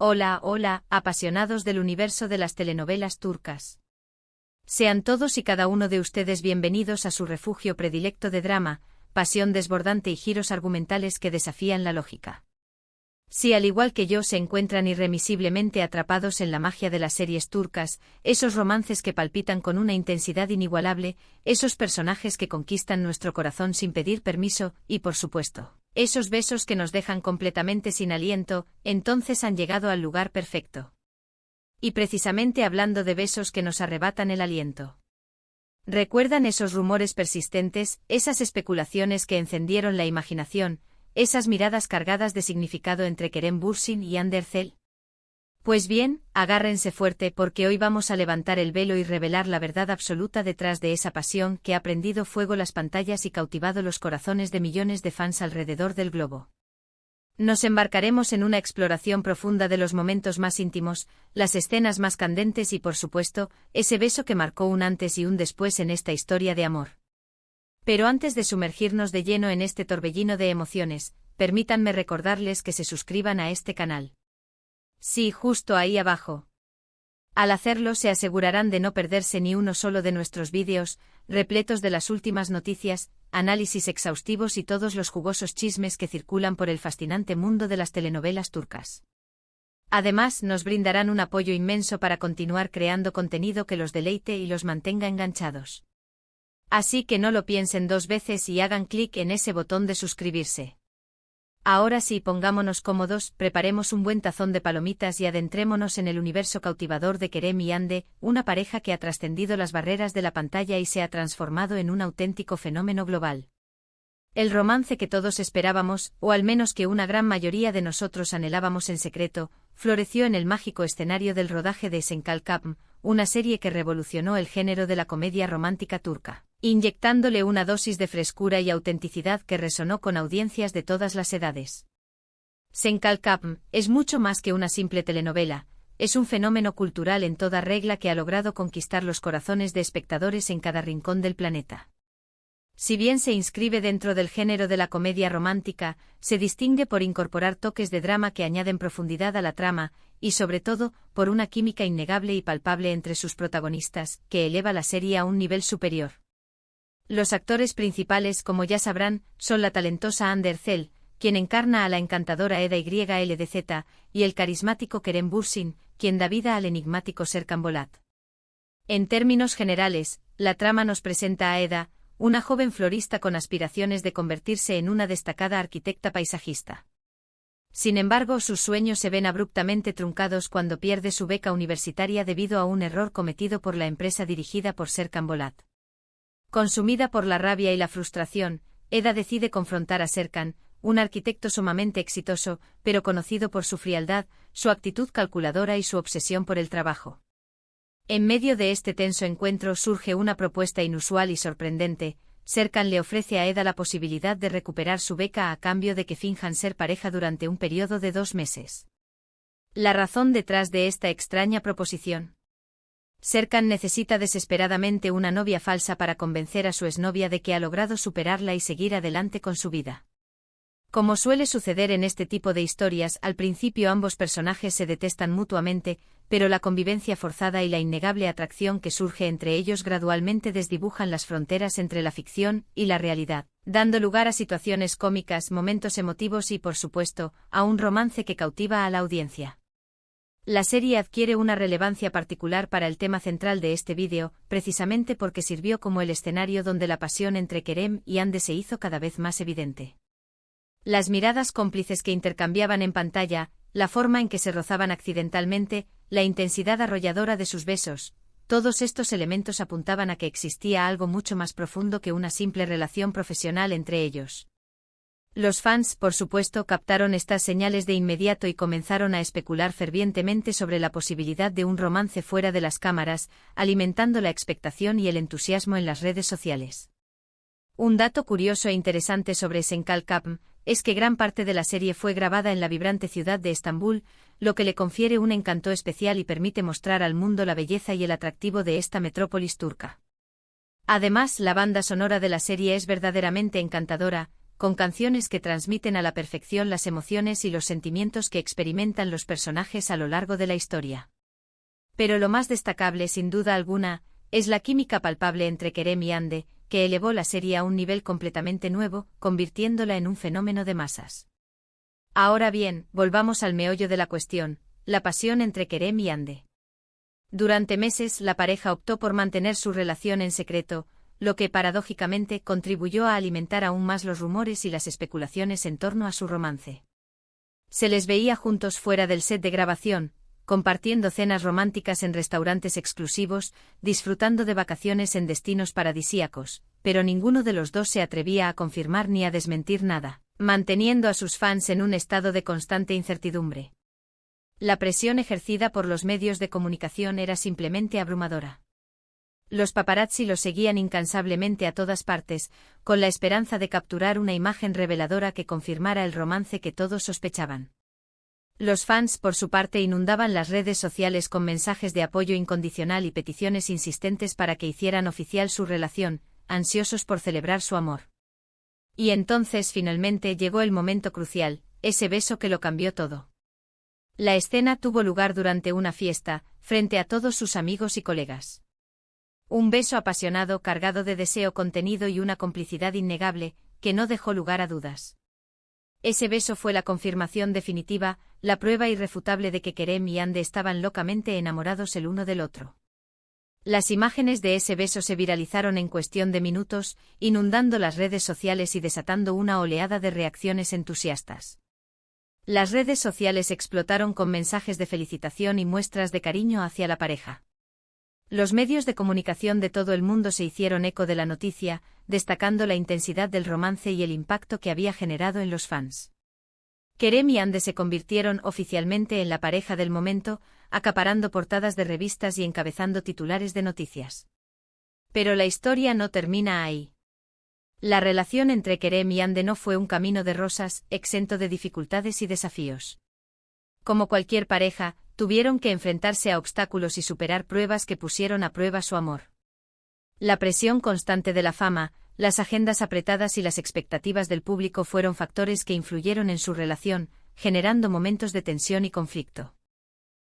Hola, hola, apasionados del universo de las telenovelas turcas. Sean todos y cada uno de ustedes bienvenidos a su refugio predilecto de drama, pasión desbordante y giros argumentales que desafían la lógica. Si al igual que yo se encuentran irremisiblemente atrapados en la magia de las series turcas, esos romances que palpitan con una intensidad inigualable, esos personajes que conquistan nuestro corazón sin pedir permiso, y por supuesto, esos besos que nos dejan completamente sin aliento, entonces han llegado al lugar perfecto. Y precisamente hablando de besos que nos arrebatan el aliento. ¿Recuerdan esos rumores persistentes, esas especulaciones que encendieron la imaginación, esas miradas cargadas de significado entre Kerem Bürsin y Hande Erçel? Pues bien, agárrense fuerte porque hoy vamos a levantar el velo y revelar la verdad absoluta detrás de esa pasión que ha prendido fuego las pantallas y cautivado los corazones de millones de fans alrededor del globo. Nos embarcaremos en una exploración profunda de los momentos más íntimos, las escenas más candentes y por supuesto, ese beso que marcó un antes y un después en esta historia de amor. Pero antes de sumergirnos de lleno en este torbellino de emociones, permítanme recordarles que se suscriban a este canal. Sí, justo ahí abajo. Al hacerlo se asegurarán de no perderse ni uno solo de nuestros vídeos, repletos de las últimas noticias, análisis exhaustivos y todos los jugosos chismes que circulan por el fascinante mundo de las telenovelas turcas. Además, nos brindarán un apoyo inmenso para continuar creando contenido que los deleite y los mantenga enganchados. Así que no lo piensen dos veces y hagan clic en ese botón de suscribirse. Ahora sí, pongámonos cómodos, preparemos un buen tazón de palomitas y adentrémonos en el universo cautivador de Kerem y Hande, una pareja que ha trascendido las barreras de la pantalla y se ha transformado en un auténtico fenómeno global. El romance que todos esperábamos, o al menos que una gran mayoría de nosotros anhelábamos en secreto, floreció en el mágico escenario del rodaje de Esenkalkapm, una serie que revolucionó el género de la comedia romántica turca, inyectándole una dosis de frescura y autenticidad que resonó con audiencias de todas las edades. Esenkalkapm es mucho más que una simple telenovela, es un fenómeno cultural en toda regla que ha logrado conquistar los corazones de espectadores en cada rincón del planeta. Si bien se inscribe dentro del género de la comedia romántica, se distingue por incorporar toques de drama que añaden profundidad a la trama, y sobre todo, por una química innegable y palpable entre sus protagonistas, que eleva la serie a un nivel superior. Los actores principales, como ya sabrán, son la talentosa Hande Erçel, quien encarna a la encantadora Eda YLDZ, y el carismático Kerem Bürsin, quien da vida al enigmático Serkan Bolat. En términos generales, la trama nos presenta a Eda, una joven florista con aspiraciones de convertirse en una destacada arquitecta paisajista. Sin embargo, sus sueños se ven abruptamente truncados cuando pierde su beca universitaria debido a un error cometido por la empresa dirigida por Serkan Bolat. Consumida por la rabia y la frustración, Eda decide confrontar a Serkan, un arquitecto sumamente exitoso, pero conocido por su frialdad, su actitud calculadora y su obsesión por el trabajo. En medio de este tenso encuentro surge una propuesta inusual y sorprendente. Serkan le ofrece a Eda la posibilidad de recuperar su beca a cambio de que finjan ser pareja durante un periodo de 2 meses. La razón detrás de esta extraña proposición. Serkan necesita desesperadamente una novia falsa para convencer a su exnovia de que ha logrado superarla y seguir adelante con su vida. Como suele suceder en este tipo de historias, al principio ambos personajes se detestan mutuamente, pero la convivencia forzada y la innegable atracción que surge entre ellos gradualmente desdibujan las fronteras entre la ficción y la realidad, dando lugar a situaciones cómicas, momentos emotivos y, por supuesto, a un romance que cautiva a la audiencia. La serie adquiere una relevancia particular para el tema central de este vídeo, precisamente porque sirvió como el escenario donde la pasión entre Kerem y Hande se hizo cada vez más evidente. Las miradas cómplices que intercambiaban en pantalla, la forma en que se rozaban accidentalmente, la intensidad arrolladora de sus besos, todos estos elementos apuntaban a que existía algo mucho más profundo que una simple relación profesional entre ellos. Los fans, por supuesto, captaron estas señales de inmediato y comenzaron a especular fervientemente sobre la posibilidad de un romance fuera de las cámaras, alimentando la expectación y el entusiasmo en las redes sociales. Un dato curioso e interesante sobre Esenkalkapm es que gran parte de la serie fue grabada en la vibrante ciudad de Estambul, lo que le confiere un encanto especial y permite mostrar al mundo la belleza y el atractivo de esta metrópolis turca. Además, la banda sonora de la serie es verdaderamente encantadora, con canciones que transmiten a la perfección las emociones y los sentimientos que experimentan los personajes a lo largo de la historia. Pero lo más destacable, sin duda alguna, es la química palpable entre Kerem y Ande, que elevó la serie a un nivel completamente nuevo, convirtiéndola en un fenómeno de masas. Ahora bien, volvamos al meollo de la cuestión, la pasión entre Kerem y Ande. Durante meses la pareja optó por mantener su relación en secreto, lo que paradójicamente contribuyó a alimentar aún más los rumores y las especulaciones en torno a su romance. Se les veía juntos fuera del set de grabación, compartiendo cenas románticas en restaurantes exclusivos, disfrutando de vacaciones en destinos paradisíacos, pero ninguno de los dos se atrevía a confirmar ni a desmentir nada, manteniendo a sus fans en un estado de constante incertidumbre. La presión ejercida por los medios de comunicación era simplemente abrumadora. Los paparazzi los seguían incansablemente a todas partes, con la esperanza de capturar una imagen reveladora que confirmara el romance que todos sospechaban. Los fans, por su parte, inundaban las redes sociales con mensajes de apoyo incondicional y peticiones insistentes para que hicieran oficial su relación, ansiosos por celebrar su amor. Y entonces finalmente llegó el momento crucial, ese beso que lo cambió todo. La escena tuvo lugar durante una fiesta, frente a todos sus amigos y colegas. Un beso apasionado cargado de deseo contenido y una complicidad innegable, que no dejó lugar a dudas. Ese beso fue la confirmación definitiva, la prueba irrefutable de que Kerem y Ande estaban locamente enamorados el uno del otro. Las imágenes de ese beso se viralizaron en cuestión de minutos, inundando las redes sociales y desatando una oleada de reacciones entusiastas. Las redes sociales explotaron con mensajes de felicitación y muestras de cariño hacia la pareja. Los medios de comunicación de todo el mundo se hicieron eco de la noticia, destacando la intensidad del romance y el impacto que había generado en los fans. Kerem y Ande se convirtieron oficialmente en la pareja del momento, acaparando portadas de revistas y encabezando titulares de noticias. Pero la historia no termina ahí. La relación entre Kerem y Ande no fue un camino de rosas, exento de dificultades y desafíos. Como cualquier pareja, tuvieron que enfrentarse a obstáculos y superar pruebas que pusieron a prueba su amor. La presión constante de la fama, las agendas apretadas y las expectativas del público fueron factores que influyeron en su relación, generando momentos de tensión y conflicto.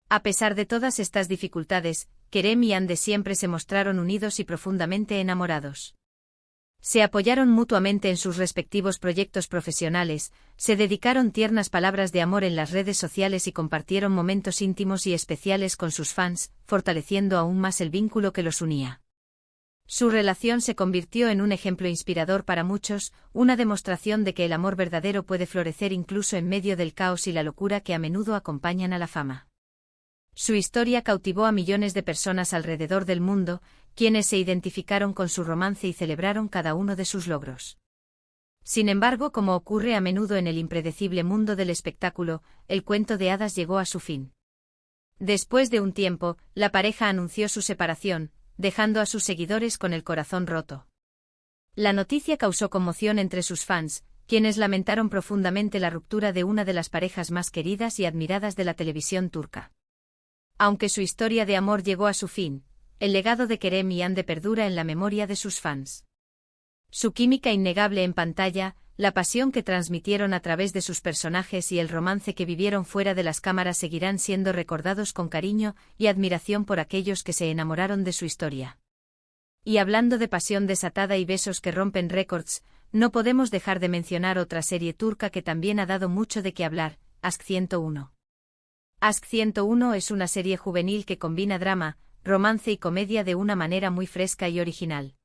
A pesar de todas estas dificultades, Kerem y Ande siempre se mostraron unidos y profundamente enamorados. Se apoyaron mutuamente en sus respectivos proyectos profesionales, se dedicaron tiernas palabras de amor en las redes sociales y compartieron momentos íntimos y especiales con sus fans, fortaleciendo aún más el vínculo que los unía. Su relación se convirtió en un ejemplo inspirador para muchos, una demostración de que el amor verdadero puede florecer incluso en medio del caos y la locura que a menudo acompañan a la fama. Su historia cautivó a millones de personas alrededor del mundo, quienes se identificaron con su romance y celebraron cada uno de sus logros. Sin embargo, como ocurre a menudo en el impredecible mundo del espectáculo, el cuento de hadas llegó a su fin. Después de un tiempo, la pareja anunció su separación, dejando a sus seguidores con el corazón roto. La noticia causó conmoción entre sus fans, quienes lamentaron profundamente la ruptura de una de las parejas más queridas y admiradas de la televisión turca. Aunque su historia de amor llegó a su fin, el legado de Kerem y Ande perdura en la memoria de sus fans. Su química innegable en pantalla, la pasión que transmitieron a través de sus personajes y el romance que vivieron fuera de las cámaras seguirán siendo recordados con cariño y admiración por aquellos que se enamoraron de su historia. Y hablando de pasión desatada y besos que rompen récords, no podemos dejar de mencionar otra serie turca que también ha dado mucho de qué hablar, Aşk 101. Aşk 101 es una serie juvenil que combina drama, romance y comedia de una manera muy fresca y original.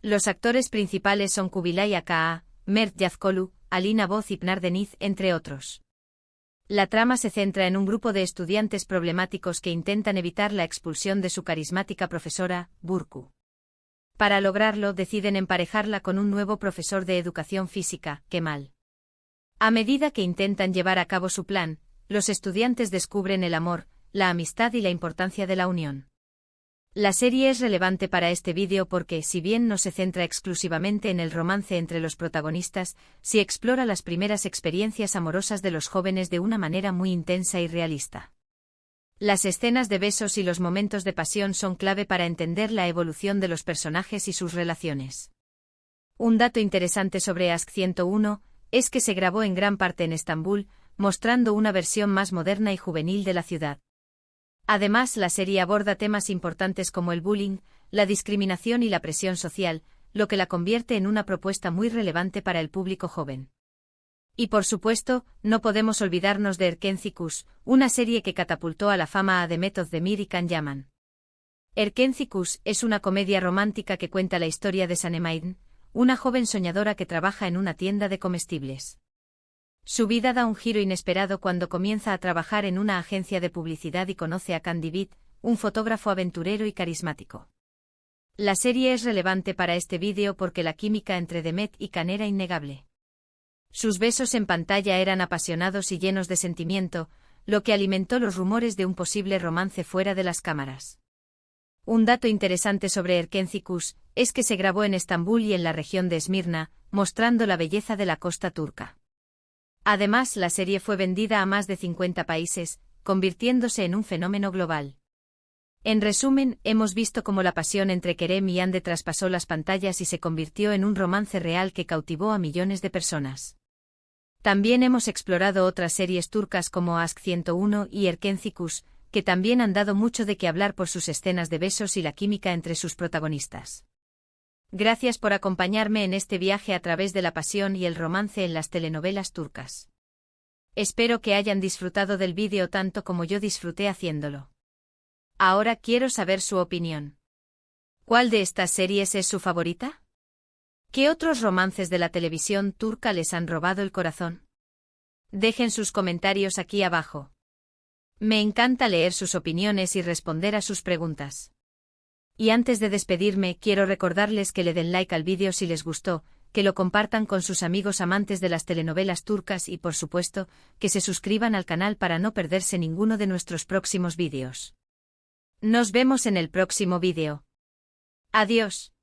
Los actores principales son Kubilay Aka, Mert Yazkolu, Alina Boz y Pınar Deniz, entre otros. La trama se centra en un grupo de estudiantes problemáticos que intentan evitar la expulsión de su carismática profesora, Burcu. Para lograrlo, deciden emparejarla con un nuevo profesor de educación física, Kemal. A medida que intentan llevar a cabo su plan, los estudiantes descubren el amor, la amistad y la importancia de la unión. La serie es relevante para este vídeo porque, si bien no se centra exclusivamente en el romance entre los protagonistas, sí explora las primeras experiencias amorosas de los jóvenes de una manera muy intensa y realista. Las escenas de besos y los momentos de pasión son clave para entender la evolución de los personajes y sus relaciones. Un dato interesante sobre Aşk 101 es que se grabó en gran parte en Estambul, mostrando una versión más moderna y juvenil de la ciudad. Además, la serie aborda temas importantes como el bullying, la discriminación y la presión social, lo que la convierte en una propuesta muy relevante para el público joven. Y por supuesto, no podemos olvidarnos de Erkenci-Kuş, una serie que catapultó a la fama a Demet Özdemir y Can Yaman. Erkenci-Kuş es una comedia romántica que cuenta la historia de Sanem, una joven soñadora que trabaja en una tienda de comestibles. Su vida da un giro inesperado cuando comienza a trabajar en una agencia de publicidad y conoce a Can Divit, un fotógrafo aventurero y carismático. La serie es relevante para este vídeo porque la química entre Demet y Can era innegable. Sus besos en pantalla eran apasionados y llenos de sentimiento, lo que alimentó los rumores de un posible romance fuera de las cámaras. Un dato interesante sobre Erkenci-Kuş es que se grabó en Estambul y en la región de Esmirna, mostrando la belleza de la costa turca. Además, la serie fue vendida a más de 50 países, convirtiéndose en un fenómeno global. En resumen, hemos visto cómo la pasión entre Kerem y Hande traspasó las pantallas y se convirtió en un romance real que cautivó a millones de personas. También hemos explorado otras series turcas como Aşk 101 y Erkenci-Kuş, que también han dado mucho de qué hablar por sus escenas de besos y la química entre sus protagonistas. Gracias por acompañarme en este viaje a través de la pasión y el romance en las telenovelas turcas. Espero que hayan disfrutado del vídeo tanto como yo disfruté haciéndolo. Ahora quiero saber su opinión. ¿Cuál de estas series es su favorita? ¿Qué otros romances de la televisión turca les han robado el corazón? Dejen sus comentarios aquí abajo. Me encanta leer sus opiniones y responder a sus preguntas. Y antes de despedirme, quiero recordarles que le den like al vídeo si les gustó, que lo compartan con sus amigos amantes de las telenovelas turcas y por supuesto, que se suscriban al canal para no perderse ninguno de nuestros próximos vídeos. Nos vemos en el próximo vídeo. Adiós.